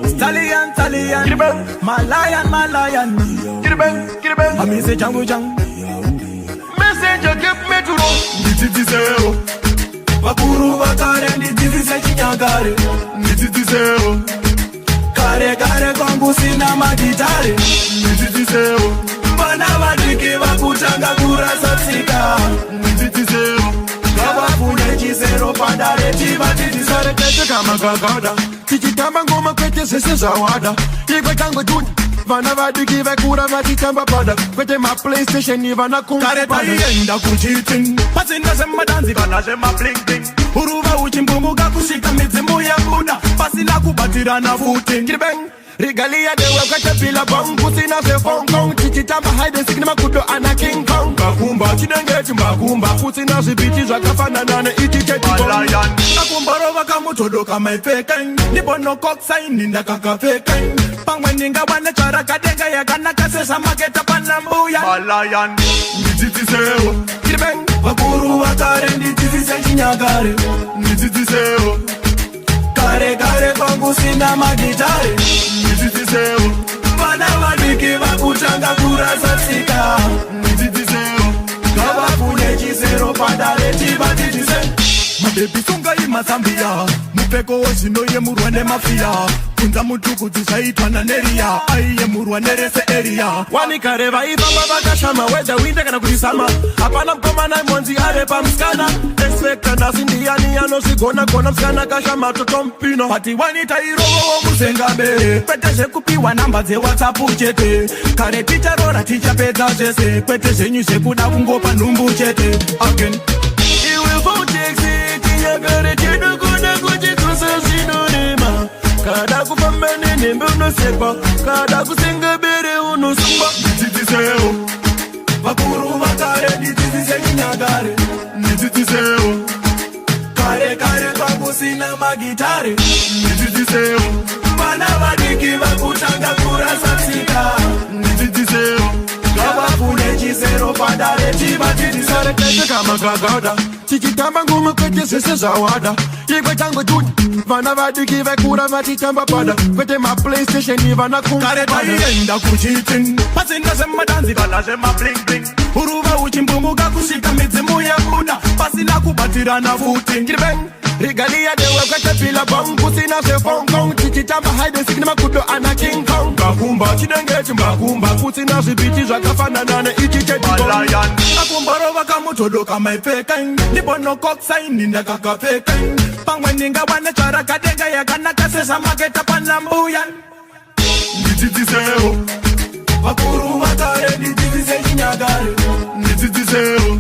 Stallion, my lion, I miss a jungle jang. Messenger give me to know. Nititizeo. Bakuru bakare nititise Chinyakare. Nititizeo. Kare kwangu sina magitare. Nititizeo. Bana badiki bakutanga kurasa sika. Nititizeo. Kabafune chisero padare chiba titisare kete kama gagada. Tichitamba ngoma kwete sese zawada. Igwe tango juni. Vana vadiki vekura vatitamba pada. Kwete ma PlayStation ivana kumpa pada. Kare taienda kuchitin. Pasinda sema danzi vana sema bling bling. Uruva uchimbumuga kushika mizimu ya Buddha. Pasina kubatirana footing. Kiribeng. Regalia dewe kwete pila bong. Kusina se Hong Kong. Chichitamba hide and seek ni makuto ana King Kong. Bakumba chinengeti mbakumba. Kusina zibiti zakafana nane iti cheti Malayan. Nakumbaro wakamutodo kama ifeken. Nibono koksain ninda kaka feken. Pangweninga wane chara kadenga ya gana kasesa mageta panambuya Malayan. Nititizeo. Kiribeng. Bakuru wakare nititise Chinyakare. Nititizeo. Kare kwangu sina magitare. Nititizeo. Bana badiki bakutanga kurasa sika. Nititizeo. Kabafune chisero padare chiba titise. Mabebi songa imasambia. Mupeko oshino ye murwane mafia. Kunza mutuku tisaitwa na neria. Aiye murwa nerese area. Wani kareva ibamba bakashama. Weda winde kana kutisama. Hapana mkoma na monzi arepa mskana. Xfecta na sindiani ano sigona kona mskana kashama totompino. Pati wani tairogo wa musengabe. Peteshe kupiwa namba ze WhatsApp uchete. Kare ticha rora ticha peta jese. Peteshe nyuse kuda kungopa numbu chete. Again. Iwe Vortex Chinyakare chino kuna kuchikusa sinonema. Kada kufambane nembe unosekwa. Kada kusenga bere unosumba. Nititizeo. Bakuru bakare nititise Chinyakare. Nititizeo. Kare kwangu sina magitare. Nititizeo. Bana badiki bakutanga kurasa sika. Nititizeo. Kabafune chisero padare chiba titisare kete kama gagada. Chichitamba ngoma kwete sese zawada. Igwe tango juni. Vana vadiki vekura vatitamba pada. Kwete ma PlayStation ivana kumpa pada. Kare taienda kuchitin. Pasinda sema danzi vana sema bling bling. Uruva uchimbumuga kushika mizimu ya Buddha. Pasina kubatirana footing. Kiribeng. Regalia dewe kwete pila bong. Kusina se Hong Kong. Chichitamba hide and seek ni makuto ana King Kong. Bakumba chinengeti mbakumba. Kusina zibiti zakafana nane iti cheti Malayan. Nakumbaro wakamutodo kama ifeken. Nibono koksain ninda kaka feken. Pangweninga wane chara kadenga ya gana kasesa mageta panambuyan. Nititizeo. Bakuru wakare nititise Chinyakare. Nititizeo.